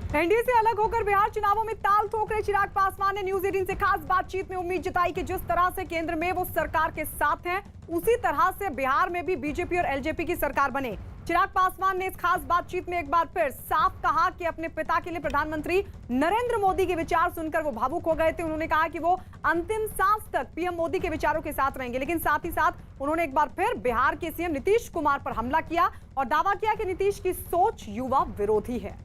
NDA से अलग होकर बिहार चुनावों में ताल ठोक रहे चिराग पासवान ने न्यूज 18 से खास बातचीत में उम्मीद जताई कि जिस तरह से केंद्र में वो सरकार के साथ हैं, उसी तरह से बिहार में भी बीजेपी और एलजेपी की सरकार बने। चिराग पासवान ने इस खास बातचीत में एक बार फिर साफ कहा कि अपने पिता के लिए प्रधानमंत्री नरेंद्र मोदी के विचार सुनकर वो भावुक हो गए थे। उन्होंने कहा कि वो अंतिम सांस तक पीएम मोदी के विचारों के साथ रहेंगे, लेकिन साथ ही साथ उन्होंने एक बार फिर बिहार के सीएम नीतीश कुमार पर हमला किया और दावा किया कि नीतीश की सोच युवा विरोधी है।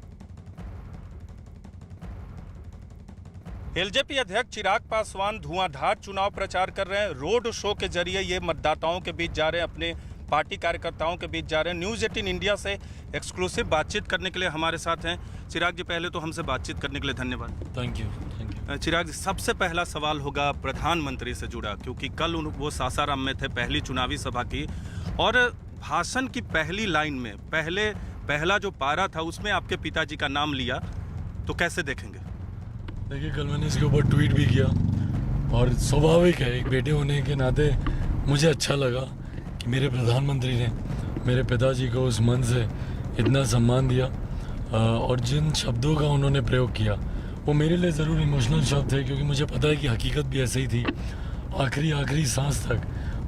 एलजेपी अध्यक्ष चिराग पासवान धुआंधार चुनाव प्रचार कर रहे हैं। रोड शो के जरिए ये मतदाताओं के बीच जा रहे हैं, अपने पार्टी कार्यकर्ताओं के बीच जा रहे हैं। न्यूज़ 18 इंडिया से एक्सक्लूसिव बातचीत करने के लिए हमारे साथ हैं चिराग जी। पहले तो हमसे बातचीत करने के लिए धन्यवाद। Thank you. चिराग जी, सबसे पहला सवाल होगा प्रधानमंत्री से जुड़ा, क्योंकि कल वो सासाराम में थे, पहली चुनावी सभा की, और भाषण की पहली लाइन में पहला जो पारा था उसमें आपके पिताजी का नाम लिया, तो कैसे देखेंगे? देखिए, कल मैंने इसके ऊपर ट्वीट भी किया और स्वाभाविक है, एक बेटे होने के नाते मुझे अच्छा लगा कि मेरे प्रधानमंत्री ने मेरे पिताजी को उस मन से इतना सम्मान दिया और जिन शब्दों का उन्होंने प्रयोग किया वो मेरे लिए ज़रूर इमोशनल शब्द थे, क्योंकि मुझे पता है कि हकीकत भी ऐसे ही थी। आखिरी सांस तक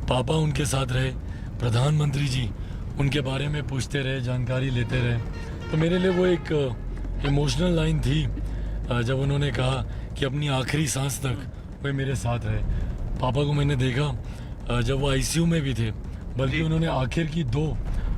पापा उनके साथ रहे, प्रधानमंत्री जी उनके बारे में पूछते रहे, जानकारी लेते रहे। तो मेरे लिए वो एक इमोशनल लाइन थी जब उन्होंने कहा कि अपनी आखिरी सांस तक वे मेरे साथ रहे। पापा को मैंने देखा जब वो आईसीयू में भी थे, बल्कि उन्होंने आखिर की 2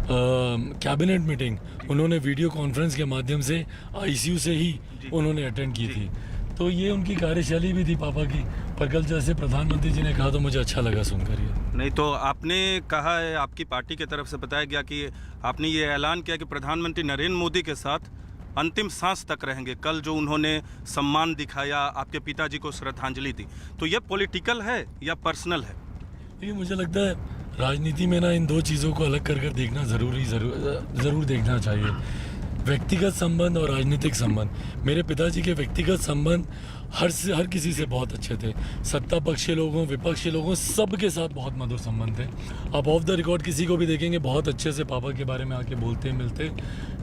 कैबिनेट मीटिंग उन्होंने वीडियो कॉन्फ्रेंस के माध्यम से आईसीयू से ही उन्होंने अटेंड की थी। तो ये उनकी कार्यशैली भी थी पापा की। पर कल जैसे प्रधानमंत्री जी ने कहा तो मुझे अच्छा लगा सुनकर। ये नहीं तो आपने कहा है, आपकी पार्टी की तरफ से बताया गया कि आपने ये ऐलान किया कि प्रधानमंत्री नरेंद्र मोदी के साथ अंतिम सांस तक रहेंगे। कल जो उन्होंने सम्मान दिखाया, आपके पिताजी को श्रद्धांजलि दी, तो ये पॉलिटिकल है या पर्सनल है? ये मुझे लगता है राजनीति में ना इन 2 चीज़ों को अलग कर देखना ज़रूर देखना चाहिए। व्यक्तिगत संबंध और राजनीतिक संबंध। मेरे पिताजी के व्यक्तिगत संबंध हर किसी से बहुत अच्छे थे। सत्ता पक्षी लोगों, विपक्षी लोगों, सबके साथ बहुत मधुर संबंध थे। आप ऑफ द रिकॉर्ड किसी को भी देखेंगे, बहुत अच्छे से पापा के बारे में आके बोलते मिलते,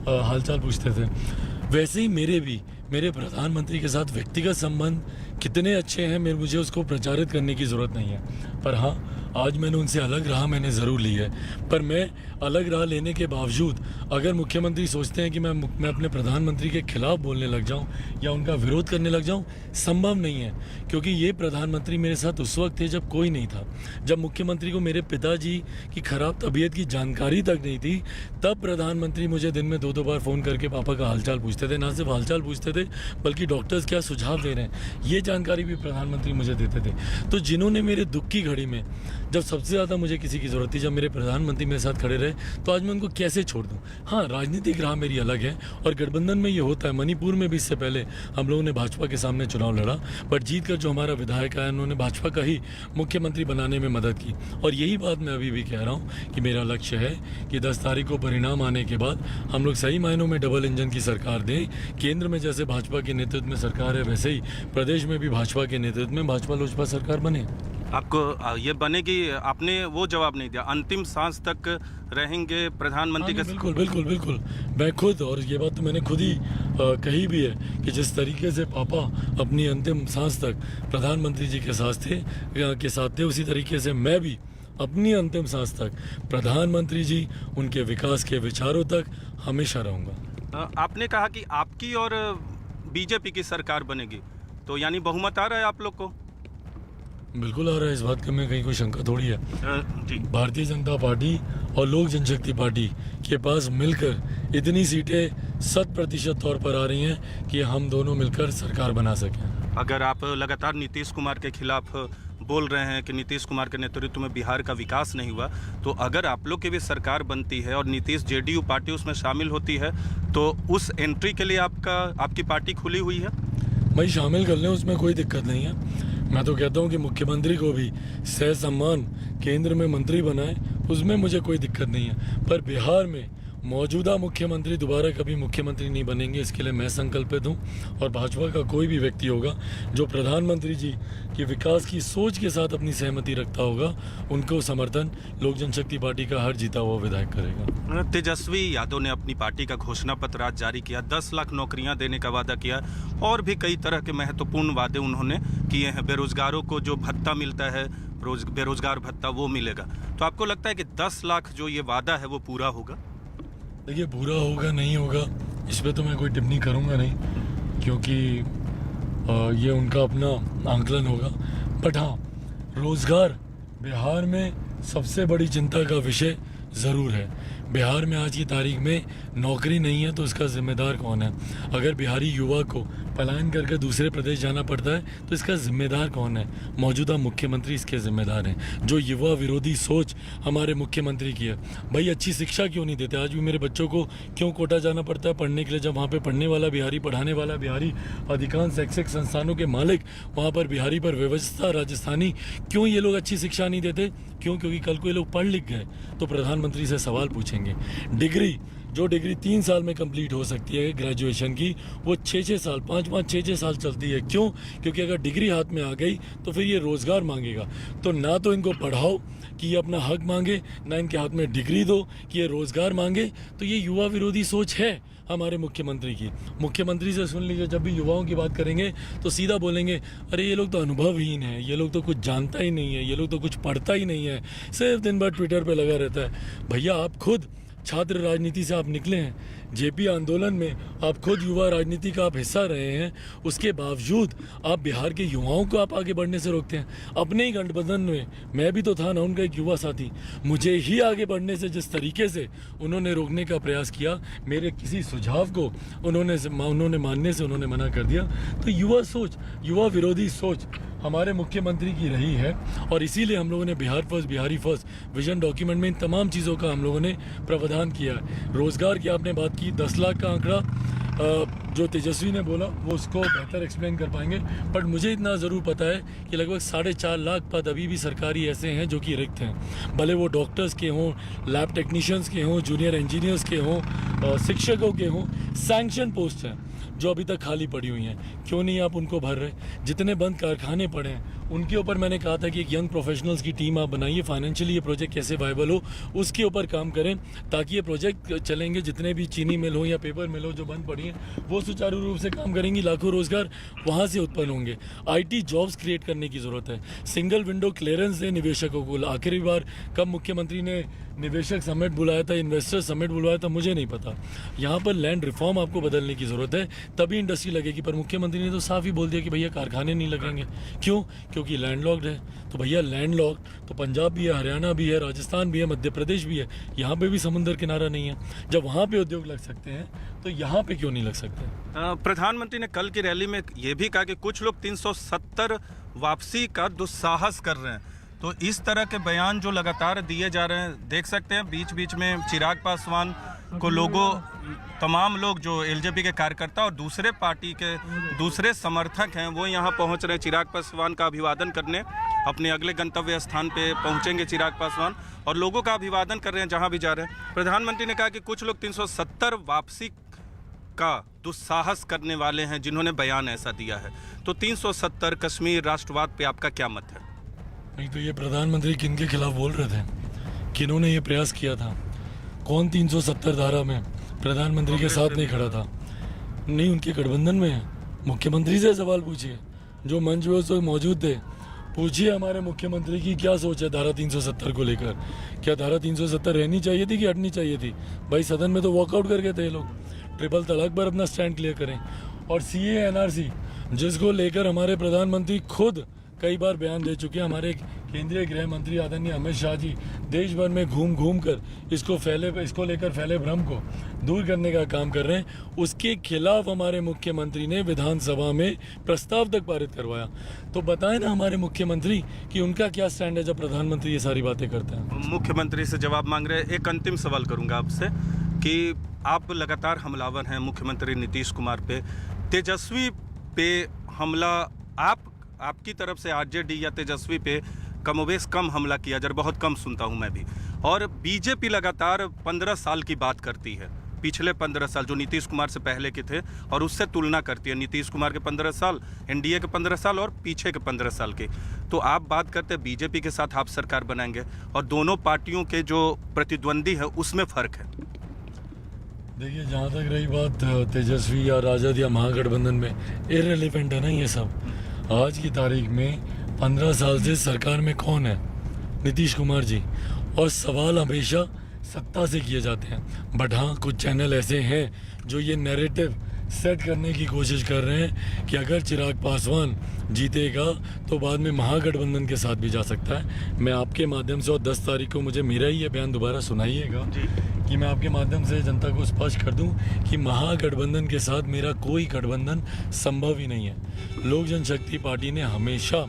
हालचाल पूछते थे। वैसे ही मेरे प्रधानमंत्री के साथ व्यक्तिगत संबंध कितने अच्छे हैं, मुझे उसको प्रचारित करने की ज़रूरत नहीं है। पर हाँ, आज मैंने उनसे अलग राह मैंने ज़रूर ली है। पर मैं अलग राह लेने के बावजूद अगर मुख्यमंत्री सोचते हैं कि मैं अपने प्रधानमंत्री के खिलाफ बोलने लग जाऊं या उनका विरोध करने लग जाऊं, संभव नहीं है। क्योंकि ये प्रधानमंत्री मेरे साथ उस वक्त थे जब कोई नहीं था, जब मुख्यमंत्री को मेरे पिताजी की खराब तबीयत की जानकारी तक नहीं थी। तब प्रधानमंत्री मुझे दिन में 2 बार फ़ोन करके पापा का हालचाल पूछते थे। ना सिर्फ हालचाल पूछते थे, बल्कि डॉक्टर्स क्या सुझाव दे रहे हैं ये जानकारी भी प्रधानमंत्री मुझे देते थे। तो जिन्होंने मेरे दुख की घड़ी में, जब सबसे ज़्यादा मुझे किसी की ज़रूरत थी, जब मेरे प्रधानमंत्री मेरे साथ खड़े रहे, तो आज मैं उनको कैसे छोड़ दूं? हाँ, राजनीतिक राह मेरी अलग है और गठबंधन में ये होता है। मणिपुर में भी इससे पहले हम लोगों ने भाजपा के सामने चुनाव लड़ा, बट जीत कर जो हमारा विधायक आया, उन्होंने भाजपा का ही मुख्यमंत्री बनाने में मदद की। और यही बात मैं अभी भी कह रहा हूँ कि मेरा लक्ष्य है कि 10 तारीख को परिणाम आने के बाद हम लोग सही मायनों में डबल इंजन की सरकार दें। केंद्र में जैसे भाजपा के नेतृत्व में सरकार है, वैसे ही प्रदेश में भी भाजपा के नेतृत्व में भाजपा लोजपा सरकार बने। आपको ये बनेगी? आपने वो जवाब नहीं दिया, अंतिम सांस तक रहेंगे प्रधानमंत्री के। बिल्कुल मैं खुद, और ये बात तो मैंने खुद ही कही भी है कि जिस तरीके से पापा अपनी अंतिम सांस तक प्रधानमंत्री जी के साथ थे, उसी तरीके से मैं भी अपनी अंतिम सांस तक प्रधानमंत्री जी, उनके विकास के विचारों तक हमेशा रहूँगा। आपने कहा कि आपकी और बीजेपी की सरकार बनेगी, तो यानी बहुमत आ रहा है आप लोग को? बिल्कुल आ रहा है, इस बात में कहीं कोई शंका थोड़ी है। भारतीय जनता पार्टी और लोक जनशक्ति पार्टी के पास मिलकर इतनी सीटें 100% तौर पर आ रही हैं कि हम दोनों मिलकर सरकार बना सकें। अगर आप लगातार नीतीश कुमार के खिलाफ बोल रहे हैं कि नीतीश कुमार के नेतृत्व में बिहार का विकास नहीं हुआ, तो अगर आप लोग की भी सरकार बनती है और नीतीश जेडीयू पार्टी उसमें शामिल होती है, तो उस एंट्री के लिए आपकी पार्टी खुली हुई है? भाई, शामिल कर लें, उसमें कोई दिक्कत नहीं है। मैं तो कहता हूँ कि मुख्यमंत्री को भी सह सम्मान केंद्र में मंत्री बनाए, उसमें मुझे कोई दिक्कत नहीं है। पर बिहार में मौजूदा मुख्यमंत्री दोबारा कभी मुख्यमंत्री नहीं बनेंगे, इसके लिए मैं संकल्पित हूँ। और भाजपा का कोई भी व्यक्ति होगा जो प्रधानमंत्री जी के विकास की सोच के साथ अपनी सहमति रखता होगा, उनको समर्थन लोक जनशक्ति पार्टी का हर जीता हुआ विधायक करेगा। तेजस्वी यादव ने अपनी पार्टी का घोषणा पत्र आज जारी किया, 10 लाख नौकरियां देने का वादा किया और भी कई तरह के महत्वपूर्ण वादे उन्होंने किए हैं। बेरोजगारों को जो भत्ता मिलता है, बेरोजगार भत्ता, वो मिलेगा। तो आपको लगता है कि 10 लाख जो ये वादा है वो पूरा होगा? देखिए, पूरा होगा नहीं होगा इस पर तो मैं कोई टिप्पणी करूँगा नहीं, क्योंकि ये उनका अपना आंकलन होगा। बट हाँ, रोज़गार बिहार में सबसे बड़ी चिंता का विषय ज़रूर है। बिहार में आज की तारीख में नौकरी नहीं है तो इसका जिम्मेदार कौन है? अगर बिहारी युवा को पलायन करके दूसरे प्रदेश जाना पड़ता है तो इसका जिम्मेदार कौन है? मौजूदा मुख्यमंत्री इसके जिम्मेदार हैं। जो युवा विरोधी सोच हमारे मुख्यमंत्री की है, भाई अच्छी शिक्षा क्यों नहीं देते? आज भी मेरे बच्चों को क्यों कोटा जाना पड़ता है पढ़ने के लिए, जब वहाँ पे पढ़ने वाला बिहारी, पढ़ाने वाला बिहारी, अधिकांश शैक्षिक संस्थानों के मालिक वहाँ पर बिहारी पर व्यवस्था राजस्थानी, क्यों ये लोग अच्छी शिक्षा नहीं देते? क्यों? क्योंकि कल को ये लोग पढ़ लिख गए तो प्रधानमंत्री से सवाल पूछेंगे। डिग्री, जो डिग्री 3 साल में कंप्लीट हो सकती है ग्रेजुएशन की, वो 6-6 साल, 5-5, 6-6 साल चलती है। क्यों? क्योंकि अगर डिग्री हाथ में आ गई तो फिर ये रोज़गार मांगेगा। तो ना तो इनको पढ़ाओ कि ये अपना हक मांगे, ना इनके हाथ में डिग्री दो कि ये रोज़गार मांगे। तो ये युवा विरोधी सोच है हमारे मुख्यमंत्री की। मुख्यमंत्री से सुन लीजिए, जब भी युवाओं की बात करेंगे तो सीधा बोलेंगे, अरे ये लोग तो अनुभवहीन है, ये लोग तो कुछ जानता ही नहीं है, ये लोग तो कुछ पढ़ता ही नहीं है, सिर्फ दिन भर ट्विटर पे लगा रहता है। भैया, आप खुद छात्र राजनीति से आप निकले हैं, जेपी आंदोलन में आप खुद युवा राजनीति का आप हिस्सा रहे हैं, उसके बावजूद आप बिहार के युवाओं को आप आगे बढ़ने से रोकते हैं। अपने ही गठबंधन में मैं भी तो था ना, उनका एक युवा साथी, मुझे ही आगे बढ़ने से जिस तरीके से उन्होंने रोकने का प्रयास किया, मेरे किसी सुझाव को उन्होंने मानने से उन्होंने मना कर दिया। तो युवा सोच, युवा विरोधी सोच हमारे मुख्यमंत्री की रही है और इसीलिए हम लोगों ने Bihar first, Bihari first vision document में इन तमाम चीज़ों का हम लोगों ने प्रावधान किया है। रोज़गार की आपने बात की, 10 लाख का आंकड़ा जो तेजस्वी ने बोला वो उसको बेहतर एक्सप्लेन कर पाएंगे। बट मुझे इतना ज़रूर पता है कि लगभग 4.5 लाख पद अभी भी सरकारी ऐसे हैं जो कि रिक्त हैं, भले वो डॉक्टर्स के हों, लैब टेक्नीशियंस के हों, जूनियर इंजीनियर्स के हों, शिक्षकों के हों, सैंक्शन पोस्ट हैं जो अभी तक खाली पड़ी हुई हैं। क्यों नहीं आप उनको भर रहे? जितने बंद कारखाने पड़े हैं उनके ऊपर मैंने कहा था कि एक यंग प्रोफेशनल्स की टीम आप बनाइए, फाइनेंशियली ये प्रोजेक्ट कैसे वायबल हो उसके ऊपर काम करें, ताकि ये प्रोजेक्ट चलेंगे। जितने भी चीनी मिल हो या पेपर मिल हो जो बंद पड़ी हैं वो सुचारू रूप से काम करेंगी, लाखों रोजगार वहाँ से उत्पन्न होंगे। IT जॉब्स क्रिएट करने की ज़रूरत है। सिंगल विंडो क्लियरेंस दे निवेशकों को। आखिरी बार कब मुख्यमंत्री ने निवेशक समिट बुलाया था, इन्वेस्टर समिट बुलाया था, मुझे नहीं पता। यहाँ पर लैंड रिफॉर्म आपको बदलने की ज़रूरत है, तभी इंडस्ट्री लगेगी। पर मुख्यमंत्री ने तो साफ ही बोल दिया कि भैया कारखाने नहीं लगेंगे। क्यों? क्योंकि लैंडलॉक्ड है। तो भैया लैंडलॉक्ड तो पंजाब भी है, हरियाणा भी है, राजस्थान भी है, मध्य प्रदेश भी है। यहाँ पे भी समुद्र किनारा नहीं है। जब वहाँ पे उद्योग लग सकते हैं तो यहाँ पे क्यों नहीं लग सकते? प्रधानमंत्री ने कल की रैली में ये भी कहा कि कुछ लोग 370 वापसी का दुस्साहस कर रहे हैं। तो इस तरह के बयान जो लगातार दिए जा रहे हैं, देख सकते हैं बीच बीच में चिराग पासवान को लोगों, तमाम लोग जो एलजेपी के कार्यकर्ता और दूसरे पार्टी के दूसरे समर्थक हैं वो यहाँ पहुँच रहे हैं चिराग पासवान का अभिवादन करने। अपने अगले गंतव्य स्थान पे पहुँचेंगे चिराग पासवान और लोगों का अभिवादन कर रहे हैं जहाँ भी जा रहे हैं। प्रधानमंत्री ने कहा कि कुछ लोग 370 वापसी का दुस्साहस करने वाले हैं जिन्होंने बयान ऐसा दिया है। तो 370 कश्मीर राष्ट्रवाद पे आपका क्या मत है? नहीं तो ये प्रधानमंत्री किन के खिलाफ बोल रहे थे? किन्होंने ये प्रयास किया था? कौन 370 धारा में प्रधानमंत्री के साथ नहीं खड़ा था? नहीं, उनके गठबंधन में है। मुख्यमंत्री से सवाल पूछिए, जो मंच में उस वक्त मौजूद थे, पूछिए हमारे मुख्यमंत्री की क्या सोच है धारा 370 को लेकर। क्या धारा 370 रहनी चाहिए थी कि हटनी चाहिए थी? भाई सदन में तो वॉकआउट करके थे लोग। ट्रिपल तलाक पर अपना स्टैंड क्लियर करें। और CA NRC जिसको लेकर हमारे प्रधानमंत्री खुद कई बार बयान दे चुके हैं, हमारे केंद्रीय गृह मंत्री आदरणीय अमित शाह जी देश भर में घूम कर इसको लेकर फैले भ्रम को दूर करने का काम कर रहे हैं। उसके खिलाफ हमारे मुख्यमंत्री ने विधानसभा में प्रस्ताव तक पारित करवाया। तो बताएं ना हमारे मुख्यमंत्री कि उनका क्या स्टैंड है जब प्रधानमंत्री ये सारी बातें करते हैं। मुख्यमंत्री से जवाब मांग रहे हैं। एक अंतिम सवाल करूंगा आपसे कि आप लगातार हमलावर हैं मुख्यमंत्री नीतीश कुमार पे। तेजस्वी पे हमला आपकी तरफ से RJD या तेजस्वी पे कमोबेश कम हमला किया जा रहा, बहुत कम सुनता हूं मैं भी। और बीजेपी लगातार 15 साल की बात करती है, पिछले 15 साल जो नीतीश कुमार से पहले के थे, और उससे तुलना करती है नीतीश कुमार के 15 साल, एनडीए के 15 साल और पीछे के 15 साल के। तो आप बात करते हैं बीजेपी के साथ आप सरकार बनाएंगे, और दोनों पार्टियों के जो प्रतिद्वंदी है उसमें फ़र्क है। देखिए, जहाँ तक रही बात तेजस्वी या राजद या महागठबंधन में, इररिलेवेंट है ना ये सब। आज की तारीख में 15 साल से सरकार में कौन है? नीतीश कुमार जी। और सवाल हमेशा सत्ता से किए जाते हैं। बट हाँ, कुछ चैनल ऐसे हैं जो ये नैरेटिव सेट करने की कोशिश कर रहे हैं कि अगर चिराग पासवान जीतेगा तो बाद में महागठबंधन के साथ भी जा सकता है। मैं आपके माध्यम से, और 10 तारीख को मुझे मेरा ही ये बयान दोबारा सुनाइएगा कि मैं आपके माध्यम से जनता को स्पष्ट कर दूं कि महागठबंधन के साथ मेरा कोई गठबंधन संभव ही नहीं है। लोक जनशक्ति पार्टी ने हमेशा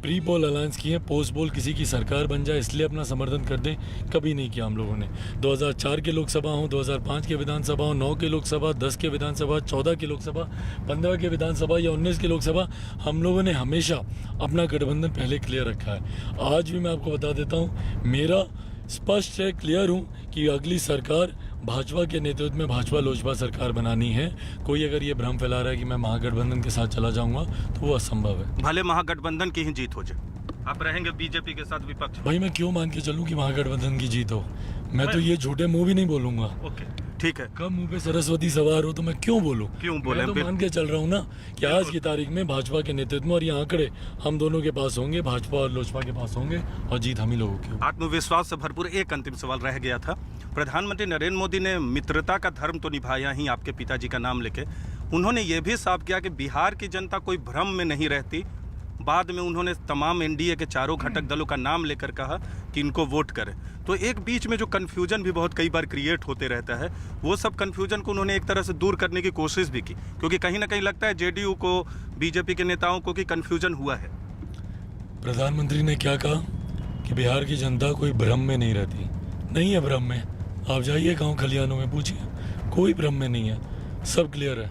प्री पोल अलायंस किए, पोस्ट पोल किसी की सरकार बन जाए इसलिए अपना समर्थन कर दें, कभी नहीं किया हम लोगों ने। 2004 के लोकसभा हो, 2005 के विधानसभा हो, 9 के लोकसभा, 10 के विधानसभा, 14 के लोकसभा, 15 के विधानसभा या 19 के लोकसभा, हम लोगों ने हमेशा अपना गठबंधन पहले क्लियर रखा है। आज भी मैं आपको बता देता हूँ, मेरा स्पष्ट है, क्लियर हूँ कि अगली सरकार भाजपा के नेतृत्व में भाजपा लोजपा सरकार बनानी है। कोई अगर ये भ्रम फैला रहा है कि मैं महागठबंधन के साथ चला जाऊंगा तो वो असंभव है। भले महागठबंधन की ही जीत हो जाए, आप रहेंगे बीजेपी के साथ विपक्ष। भाई, मैं क्यों मान के चलूं कि महागठबंधन की जीत हो? मैं तो ये झूठे मुंह भी नहीं बोलूंगा। ओके, ठीक है। कब मुंह पे सरस्वती सवार हो तो मैं क्यों बोलूं? क्यों बोले? मैं तो मान के चल रहा हूँ ना कि आज की तारीख में भाजपा के नेतृत्व में, और ये आंकड़े हम दोनों के पास होंगे, भाजपा और लोजपा के पास होंगे, और जीत हम ही लोगों की होगी। आत्मविश्वास से भरपूर एक अंतिम सवाल रह गया था। प्रधानमंत्री नरेंद्र मोदी ने मित्रता का धर्म तो निभाया ही आपके पिताजी का नाम लेके, उन्होंने ये भी साफ किया कि बिहार की जनता कोई भ्रम में नहीं रहती। बाद में उन्होंने तमाम एनडीए के चारों घटक दलों का नाम लेकर कहा कि इनको वोट करें। तो एक बीच में जो कन्फ्यूजन भी बहुत कई बार क्रिएट होते रहता है, वो सब कन्फ्यूजन को उन्होंने एक तरह से दूर करने की कोशिश भी की, क्योंकि कहीं ना कहीं लगता है जेडीयू को, बीजेपी के नेताओं को कि कन्फ्यूजन हुआ है। प्रधानमंत्री ने क्या कहा कि बिहार की जनता कोई भ्रम में नहीं रहती। नहीं है भ्रम में, आप जाइए गांव खलियानों में पूछिए, कोई भ्रम में नहीं है, सब क्लियर है।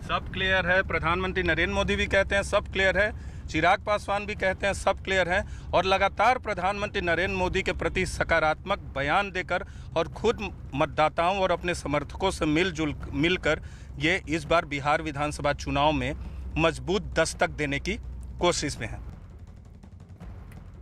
सब क्लियर है। प्रधानमंत्री नरेंद्र मोदी भी कहते हैं सब क्लियर है, चिराग पासवान भी कहते हैं सब क्लियर है, और लगातार प्रधानमंत्री नरेंद्र मोदी के प्रति सकारात्मक बयान देकर और खुद मतदाताओं और अपने समर्थकों से मिलकर ये इस बार बिहार विधानसभा चुनाव में मजबूत दस्तक देने की कोशिश में है।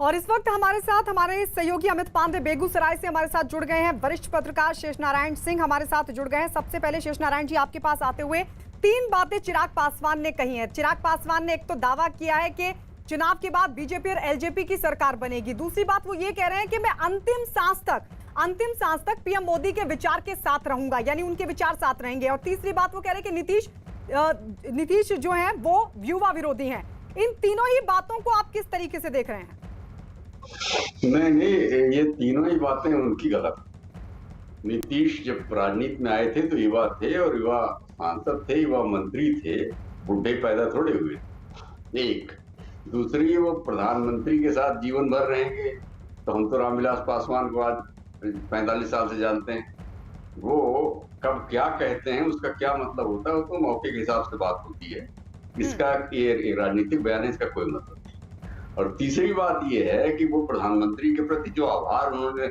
और इस वक्त हमारे साथ हमारे सहयोगी अमित पांडे बेगूसराय से हमारे साथ जुड़ गए हैं। वरिष्ठ पत्रकार शेषनारायण सिंह हमारे साथ जुड़ गए हैं। सबसे पहले शेषनारायण जी, आपके पास आते हुए 3 बातें चिराग पासवान ने कही हैं। चिराग पासवान ने एक तो दावा किया है कि चुनाव के बाद बीजेपी और एलजेपी की सरकार बनेगी। दूसरी बात वो ये कह रहे हैं कि मैं अंतिम सांस तक पीएम मोदी के विचार के साथ रहूंगा, यानी उनके विचार साथ रहेंगे। और तीसरी बात वो कह रहे हैं कि नीतीश जो है वो युवा विरोधी हैं। इन तीनों ही बातों को आप किस तरीके से देख रहे हैं? नहीं, ये तीनों ही बातें उनकी गलत। नीतीश जब राजनीति में आए थे तो युवा थे, और युवा सांसद थे, युवा मंत्री थे, बुढ़े पैदा थोड़े हुए। एक दूसरी, वो प्रधानमंत्री के साथ जीवन भर रहेंगे, तो हम तो रामविलास पासवान को आज 45 साल से जानते हैं। वो कब क्या कहते हैं, उसका क्या मतलब होता है, वो तो मौके के हिसाब से बात होती है। इसका ये राजनीतिक बयान है, इसका कोई मतलब नहीं। और तीसरी बात ये है कि वो प्रधानमंत्री के प्रति जो आभार उन्होंने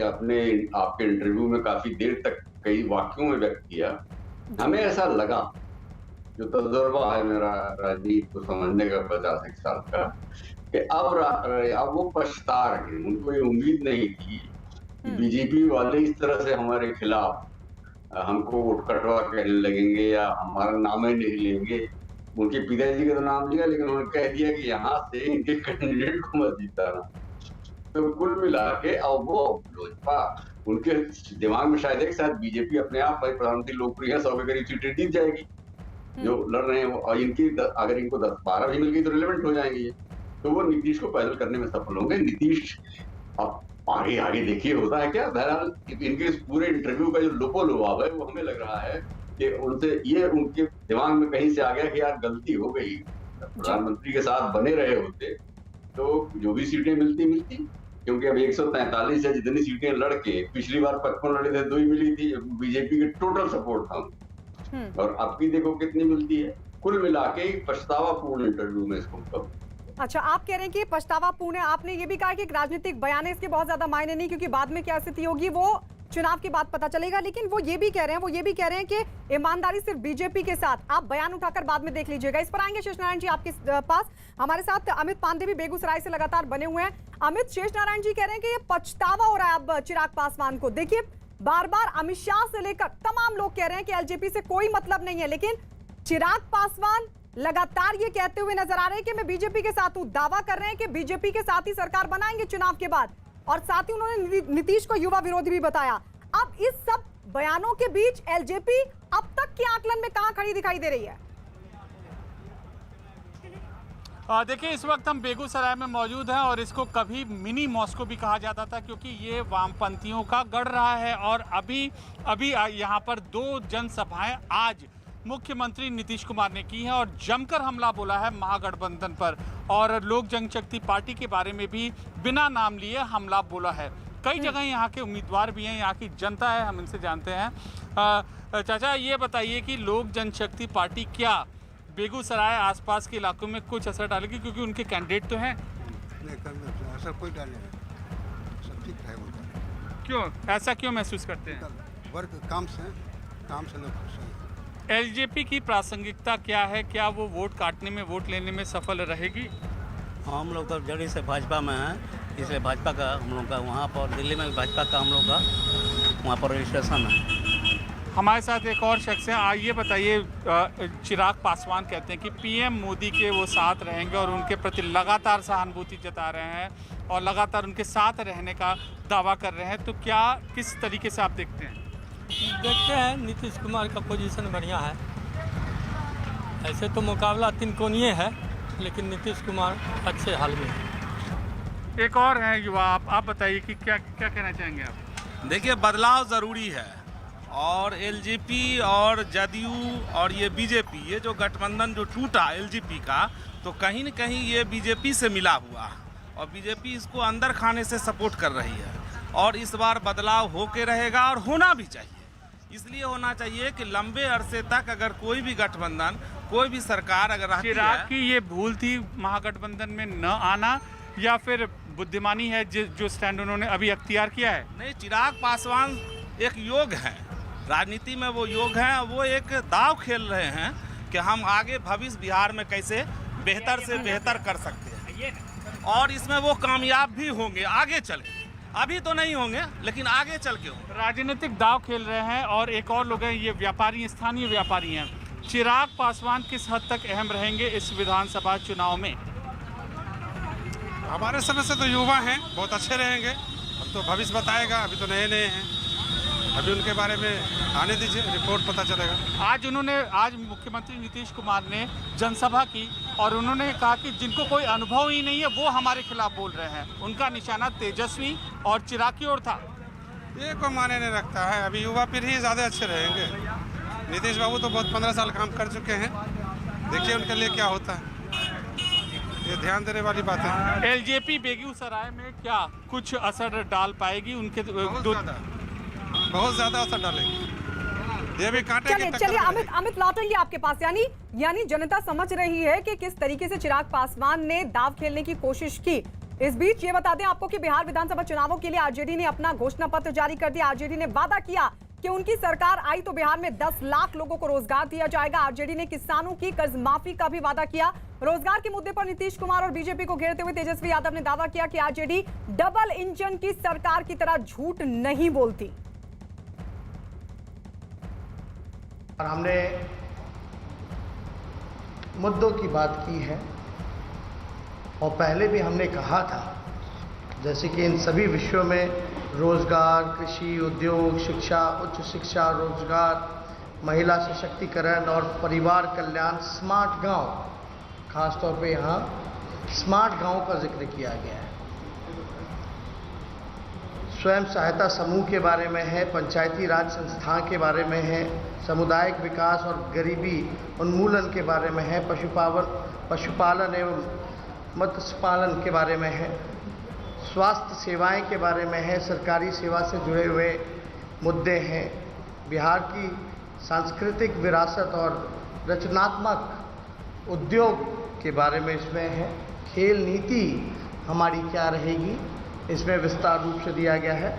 अपने आपके इंटरव्यू में काफी देर तक कई वाक्यों में व्यक्त किया, हमें ऐसा लगा, जो तजुर्बा है मेरा राजनीति को समझने का 50 साल का, कि अब वो पछता रहे। उनको ये उम्मीद नहीं थी कि बीजेपी वाले इस तरह से हमारे खिलाफ हमको वोट कटवा कहने लगेंगे या हमारा नाम ही नहीं लेंगे। उनके पिताजी का तो नाम लिया, लेकिन उन्होंने कह दिया कि यहाँ से इनके कैंडिडेट को मत जिताना। तो कुल मिला के अब वो लोजपा, उनके दिमाग में शायद एक साथ बीजेपी अपने आप भाई प्रधानमंत्री लोकप्रिय है, 100 के करीब सीटें जीत जाएगी जो लड़ रहे हैं, और इनकी अगर इनको 10-12 भी मिल गई तो रिलेवेंट हो जाएंगे ये, तो वो नीतीश को पैदल करने में सफल होंगे। नीतीश अब आगे देखिए होता है क्या। बहरहाल इनके इस पूरे इंटरव्यू का जो लोपोलुभाव है, वो हमें लग रहा है कि उनसे ये उनके दिमाग में कहीं से आ गया कि यार गलती हो गई, प्रधानमंत्री के साथ बने रहे होते तो जो भी सीटें मिलती, क्योंकि अब 143 है जितनी सीटें लड़के, पिछली बार 55 लड़े थे, 2 ही मिली थी, बीजेपी के टोटल सपोर्ट था, और अब भी देखो कितनी मिलती है। कुल मिला के पछतावापूर्ण इंटरव्यू में इसको अच्छा, आप कह रहे हैं कि पछतावापूर्ण है। आपने ये भी कहा कि एक राजनीतिक बयान है, इसके बहुत ज्यादा मायने नहीं, क्योंकि बाद में क्या स्थिति होगी वो चुनाव के बाद पता चलेगा। लेकिन वो ये भी कह रहे हैं कि ईमानदारी सिर्फ बीजेपी के साथ, आप बयान उठाकर बाद में देख लीजिएगा। इस पर आएंगे शेषनारायण जी आपके पास। हमारे साथ अमित पांडे भी बेगूसराय से लगातार बने हुए हैं। अमित, शेषनारायण जी कह रहे हैं कि ये पछतावा हो रहा है अब चिराग पासवान को। देखिए, बार बार अमित शाह से लेकर तमाम लोग कह रहे हैं कि एलजेपी से कोई मतलब नहीं है, लेकिन चिराग पासवान लगातार ये कहते हुए नजर आ रहे हैं कि मैं बीजेपी के साथ हूं। दावा कर रहे हैं कि बीजेपी के साथ ही सरकार बनाएंगे चुनाव के बाद, और साथ ही उन्होंने नीतीश को युवा विरोधी भी बताया। अब इस सब बयानों के बीच एलजेपी अब तक के आकलन में कहां खड़ी दिखाई दे रही है? देखिए, इस वक्त हम बेगूसराय में मौजूद हैं और इसको कभी मिनी मॉस्को भी कहा जाता था, क्योंकि ये वामपंथियों का गढ़ रहा है। और अभी यहाँ पर 2 जनसभाएं आज मुख्यमंत्री नीतीश कुमार ने की हैं और जमकर हमला बोला है महागठबंधन पर, और लोक जनशक्ति पार्टी के बारे में भी बिना नाम लिए हमला बोला है। कई जगह यहाँ के उम्मीदवार भी हैं, यहाँ की जनता है, हम इनसे जानते हैं। चाचा, ये बताइए कि लोक जनशक्ति पार्टी क्या बेगूसराय आसपास के इलाकों में कुछ असर डालेगी, क्योंकि उनके कैंडिडेट तो हैं? नहीं, असर कोई डालेगा, सब ठीक है उनका। क्यों, ऐसा क्यों महसूस करते हैं? वर्क काम से लोग खुश हैं। एलजेपी की प्रासंगिकता क्या है? क्या वो वोट काटने में, वोट लेने में सफल रहेगी? हम लोग तो जड़ी से भाजपा में हैं, इसलिए भाजपा का हम लोग का वहाँ पर, दिल्ली में भी भाजपा का हम लोग का वहाँ पर रजिस्ट्रेशन है। हमारे साथ एक और शख्स हैं। आइए बताइए, चिराग पासवान कहते हैं कि पीएम मोदी के वो साथ रहेंगे और उनके प्रति लगातार सहानुभूति जता रहे हैं और लगातार उनके साथ रहने का दावा कर रहे हैं। तो क्या, किस तरीके से आप देखते हैं? देखते हैं, नीतीश कुमार का पोजीशन बढ़िया है। ऐसे तो मुकाबला 3 कोणीय है, लेकिन नीतीश कुमार अच्छे हाल में है। एक और है युवा, आप बताइए कि क्या कहना चाहेंगे आप? देखिए, बदलाव ज़रूरी है, और एलजेपी और जदयू और ये बीजेपी, ये जो गठबंधन जो टूटा एलजेपी का, तो कहीं न कहीं ये बीजेपी से मिला हुआ, और बीजेपी इसको अंदर खाने से सपोर्ट कर रही है। और इस बार बदलाव होके रहेगा और होना भी चाहिए। इसलिए होना चाहिए कि लंबे अरसे तक अगर कोई भी गठबंधन, कोई भी सरकार अगर रहती है। चिराग की ये भूल थी महागठबंधन में न आना, या फिर बुद्धिमानी है जो स्टैंड उन्होंने अभी अख्तियार किया है? नहीं, चिराग पासवान एक योग है, राजनीति में वो योग हैं। वो एक दाव खेल रहे हैं कि हम आगे भविष्य बिहार में कैसे बेहतर से बेहतर कर सकते हैं, और इसमें वो कामयाब भी होंगे आगे चल के। अभी तो नहीं होंगे, लेकिन आगे चल के होंगे। राजनीतिक दाव खेल रहे हैं। और एक और लोग हैं, ये व्यापारी, स्थानीय व्यापारी हैं। चिराग पासवान किस हद तक अहम रहेंगे इस विधानसभा चुनाव में? हमारे समय से तो युवा हैं, बहुत अच्छे रहेंगे। अब तो भविष्य बताएगा, अभी तो नए हैं, अभी उनके बारे में आने दीजिए, रिपोर्ट पता चलेगा। आज मुख्यमंत्री नीतीश कुमार ने जनसभा की और उन्होंने कहा कि जिनको कोई अनुभव ही नहीं है वो हमारे खिलाफ बोल रहे हैं। उनका निशाना तेजस्वी और चिराग की ओर था। ये कोई माने नहीं रखता है, अभी युवा पीढ़ी ज़्यादा अच्छे रहेंगे। नीतीश बाबू तो बहुत 15 साल काम कर चुके हैं, देखिए उनके लिए क्या होता है, ये ध्यान देने वाली बात है। एलजेपी बेगूसराय में क्या कुछ असर डाल पाएगी? उनके बहुत ज़्यादा असर डालेगी, ये भी कांटे। चलिए अमित लौटेंगे आपके पास। यानी जनता समझ रही है कि किस तरीके से चिराग पासवान ने दाव खेलने की कोशिश की। इस बीच ये बता दें आपको कि बिहार विधानसभा चुनावों के लिए आरजेडी ने अपना घोषणा पत्र जारी कर दिया। आरजेडी ने वादा किया कि उनकी सरकार आई तो बिहार में 10 लाख लोगों को रोजगार दिया जाएगा। आरजेडी ने किसानों की कर्ज माफी का भी वादा किया। रोजगार के मुद्दे पर नीतीश कुमार और बीजेपी को घेरते हुए तेजस्वी यादव ने दावा किया कि आरजेडी डबल इंजन की सरकार की तरह झूठ नहीं बोलती। और हमने मुद्दों की बात की है, और पहले भी हमने कहा था, जैसे कि इन सभी विषयों में रोजगार, कृषि, उद्योग, शिक्षा, उच्च शिक्षा, रोजगार, महिला सशक्तिकरण और परिवार कल्याण, स्मार्ट गांव, खासतौर पे यहाँ स्मार्ट गांव का जिक्र किया गया है। स्वयं सहायता समूह के बारे में है, पंचायती राज संस्था के बारे में है, सामुदायिक विकास और गरीबी उन्मूलन के बारे में है, पशुपालन एवं मत्स्य पालन के बारे में है, स्वास्थ्य सेवाएं के बारे में है, सरकारी सेवा से जुड़े हुए मुद्दे हैं, बिहार की सांस्कृतिक विरासत और रचनात्मक उद्योग के बारे में इसमें है, खेल नीति हमारी क्या रहेगी, इसमें विस्तार रूप से दिया गया है।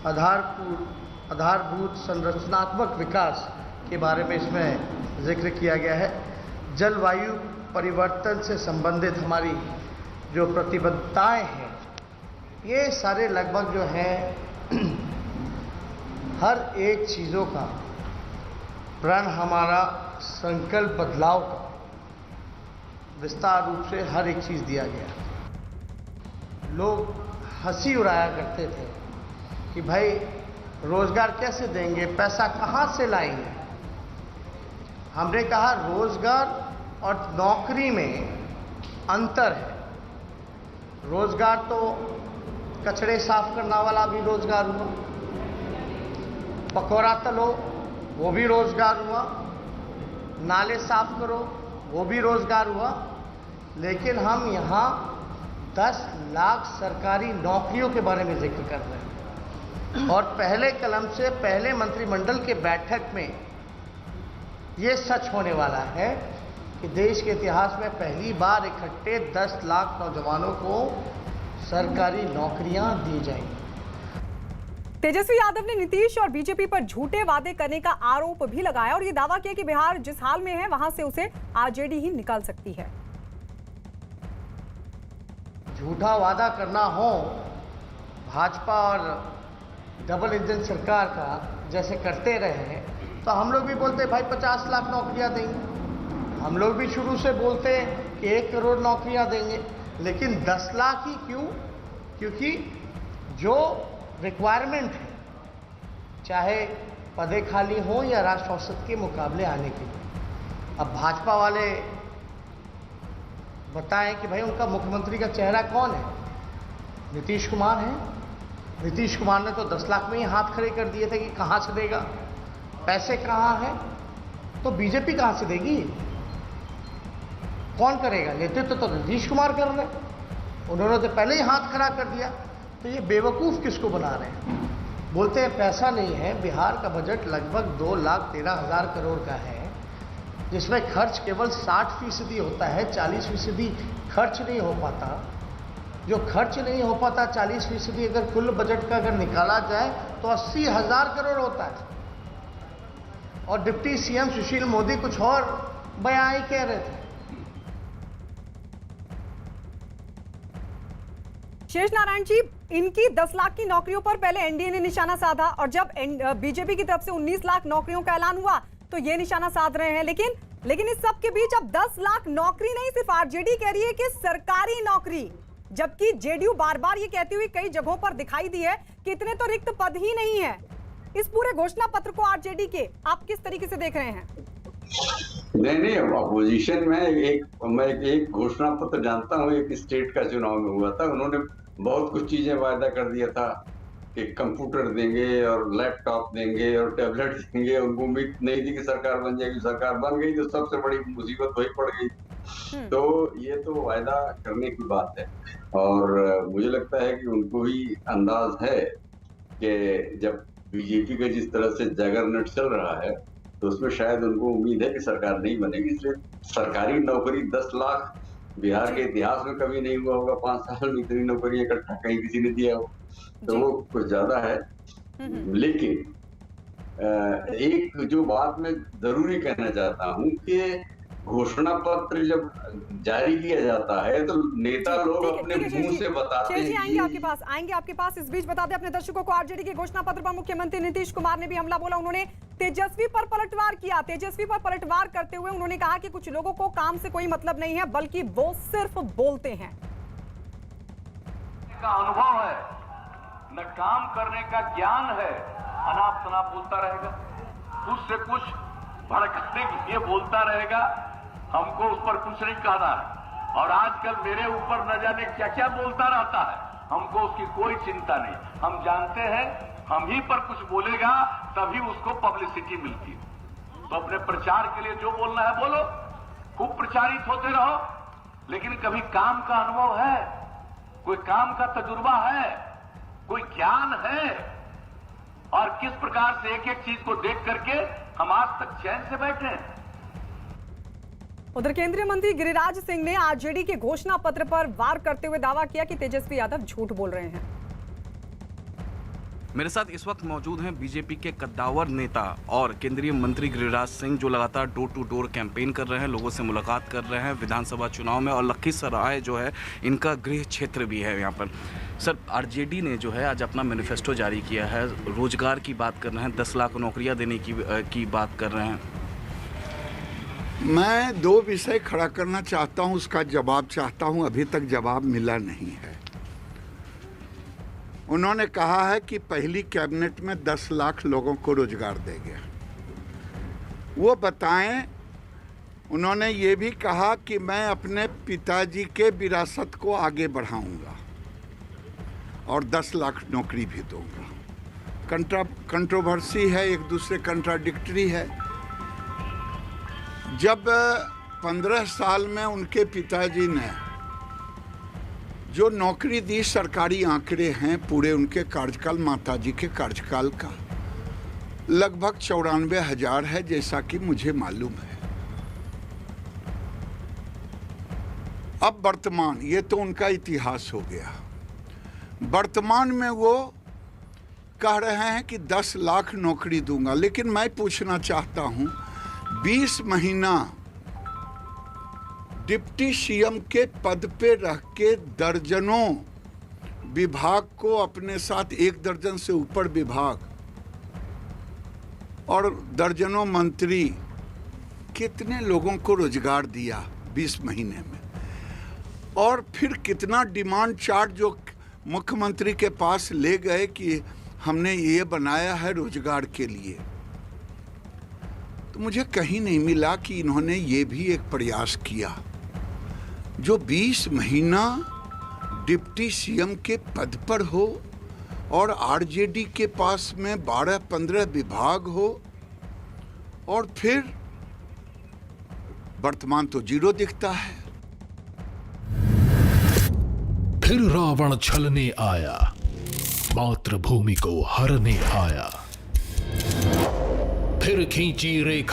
आधारभूत संरचनात्मक विकास के बारे में इसमें जिक्र किया गया है। जलवायु परिवर्तन से संबंधित हमारी जो प्रतिबद्धताएं हैं, ये सारे लगभग जो हैं हर एक चीज़ों का प्रण, हमारा संकल्प बदलाव का विस्तार रूप से हर एक चीज़ दिया गया। लोग हंसी उड़ाया करते थे कि भाई रोजगार कैसे देंगे, पैसा कहाँ से लाएंगे। हमने कहा रोजगार और नौकरी में अंतर है। रोजगार तो कचड़े साफ करने वाला भी रोजगार हुआ, पकौड़ा तलो वो भी रोजगार हुआ, नाले साफ करो वो भी रोजगार हुआ। लेकिन हम यहाँ 10 लाख सरकारी नौकरियों के बारे में जिक्र कर रहे हैं और पहले कलम से पहले मंत्रिमंडल के बैठक में ये सच होने वाला है कि देश के इतिहास में पहली बार इकट्ठे 10 लाख नौजवानों को सरकारी नौकरियां दी जाएंगी। तेजस्वी यादव ने नीतीश और बीजेपी पर झूठे वादे करने का आरोप भी लगाया और ये दावा किया कि बिहार जिस हाल में है वहां से उसे आरजेडी ही निकाल सकती है। झूठा वादा करना हो भाजपा और डबल इंजन सरकार का जैसे करते रहे हैं, तो हम लोग भी बोलते भाई 50 लाख नौकरियां देंगे। हम लोग भी शुरू से बोलते हैं कि 1 करोड़ नौकरियां देंगे, लेकिन 10 लाख ही क्यों? क्योंकि जो रिक्वायरमेंट है, चाहे पदे खाली हो या राष्ट्र औसत के मुकाबले आने के लिए। अब भाजपा वाले बताएं कि भाई उनका मुख्यमंत्री का चेहरा कौन है? नीतीश कुमार है। नीतीश कुमार ने तो 10 लाख में ही हाथ खड़े कर दिए थे कि कहां से देगा, पैसे कहां हैं, तो बीजेपी कहां से देगी? कौन करेगा? नेतृत्व तो नीतीश कुमार कर रहे, उन्होंने तो पहले ही हाथ खड़ा कर दिया। तो ये बेवकूफ़ किसको बना रहे हैं? बोलते हैं पैसा नहीं है। बिहार का बजट लगभग 2,13,000 करोड़ का है, जिसमें खर्च केवल 60% होता है, 40% खर्च नहीं हो पाता। जो खर्च नहीं हो पाता 40% अगर कुल बजट का अगर निकाला जाए तो 80,000 करोड़ होता है। और डिप्टी सीएम सुशील मोदी कुछ और बयां ही कह रहे थे। शेष नारायण जी, इनकी 10 लाख की नौकरियों पर पहले एनडीए ने निशाना साधा और जब बीजेपी की तरफ से 19 लाख नौकरियों का ऐलान हुआ तो ये निशाना साध रहे हैं। लेकिन इस सब के बीच अब 10 लाख नौकरी नहीं, सिर्फ आरजेडी कह रही है कि सरकारी नौकरी, जबकि जेडीयू बार बार ये कहती हुई कई जगहों पर दिखाई दी है कि इतने तो रिक्त पद ही नहीं है। इस पूरे घोषणा पत्र को आरजेडी के आप किस तरीके से देख रहे हैं? नहीं, अपोजिशन में मैं एक घोषणा पत्र जानता हूँ, एक स्टेट का चुनाव में हुआ था। उन्होंने बहुत कुछ चीजें वायदा कर दिया था कि कंप्यूटर देंगे और लैपटॉप देंगे और टैबलेट देंगे। उनको उम्मीद नहीं थी कि सरकार बन जाएगी। सरकार बन गई तो सबसे बड़ी मुसीबत वही पड़ गई। तो ये तो वायदा करने की बात है और मुझे लगता है कि उनको भी अंदाज है कि जब बीजेपी का जिस तरह से जगरनट चल रहा है तो उसमें शायद उनको उम्मीद है कि सरकार नहीं बनेगी। इसलिए सरकारी नौकरी 10 लाख बिहार के इतिहास में कभी नहीं हुआ होगा। 5 साल में इतनी नौकरी इकट्ठा कहीं किसी ने दिया हो, तो वो कुछ ज्यादा है। लेकिन एक जो बात मैं जरूरी कहना चाहता हूँ कि घोषणा पत्र जब जारी किया जाता है तो नेता लोग अपने मुंह से बताते हैं। आएंगे आपके पास। इस बीच बता दें अपने दर्शकों को, आरजेडी के घोषणा पत्र पर मुख्यमंत्री नीतीश कुमार ने भी हमला बोला। उन्होंने तेजस्वी पर पलटवार किया। तेजस्वी पर पलटवार करते हुए उन्होंने कहा कि कुछ लोगों को काम से कोई मतलब नहीं है, बल्कि वो सिर्फ बोलते हैं। का अनुभव है, न काम करने का ज्ञान है, अनाप शनाप बोलता रहेगा, कुछ से कुछ भड़काने के लिए बोलता रहेगा। हमको उस पर कुछ नहीं कहना है और आजकल मेरे ऊपर न जाने क्या क्या बोलता रहता है। हमको उसकी कोई चिंता नहीं। हम जानते हैं हम ही पर कुछ बोलेगा तभी उसको पब्लिसिटी मिलती है। तो अपने प्रचार के लिए जो बोलना है बोलो, खूब प्रचारित होते रहो, लेकिन कभी काम का अनुभव है, कोई काम का तजुर्बा है, कोई ज्ञान है? और किस प्रकार से एक एक चीज को देख करके हम आज तक चैन से बैठे हैं। उधर केंद्रीय मंत्री गिरिराज सिंह ने आरजेडी के घोषणा पत्र पर वार करते हुए दावा किया कि तेजस्वी यादव झूठ बोल रहे हैं। मेरे साथ इस वक्त मौजूद हैं बीजेपी के कद्दावर नेता और केंद्रीय मंत्री गिरिराज सिंह, जो लगातार डोर टू डोर कैंपेन कर रहे हैं, लोगों से मुलाकात कर रहे हैं विधानसभा चुनाव में, और लखीसराय जो है इनका गृह क्षेत्र भी है यहाँ पर। सर, आरजेडी ने जो है आज अपना मैनिफेस्टो जारी किया है, रोजगार की बात कर रहे हैं, 10 लाख नौकरियाँ देने की बात कर रहे हैं। मैं 2 विषय खड़ा करना चाहता हूँ, उसका जवाब चाहता हूँ, अभी तक जवाब मिला नहीं है। उन्होंने कहा है कि पहली कैबिनेट में 10 लाख लोगों को रोजगार देंगे। वो बताएं। उन्होंने ये भी कहा कि मैं अपने पिताजी के विरासत को आगे बढ़ाऊंगा और 10 लाख नौकरी भी दूंगा। कंट्रोवर्सी है, एक दूसरे कंट्राडिक्टरी है। जब 15 साल में उनके पिताजी ने जो नौकरी दी, सरकारी आंकड़े हैं पूरे उनके कार्यकाल, माताजी के कार्यकाल का लगभग 94,000 है, जैसा कि मुझे मालूम है। अब वर्तमान, ये तो उनका इतिहास हो गया। वर्तमान में वो कह रहे हैं कि 10 लाख नौकरी दूंगा, लेकिन मैं पूछना चाहता हूं, 20 महीना डिप्टी सीएम के पद पे रह के दर्जनों विभाग को अपने साथ, 1 दर्जन से ऊपर विभाग और दर्जनों मंत्री, कितने लोगों को रोजगार दिया 20 महीने में, और फिर कितना डिमांड चार्ट जो मुख्यमंत्री के पास ले गए कि हमने ये बनाया है रोजगार के लिए। तो मुझे कहीं नहीं मिला कि इन्होंने ये भी एक प्रयास किया। जो 20 महीना डिप्टी सीएम के पद पर हो और आरजेडी के पास में 12-15 विभाग हो, और फिर वर्तमान तो 0 दिखता है। फिर रावण छलने आया, मातृभूमि को हरने आया, फिर खींची रेखा।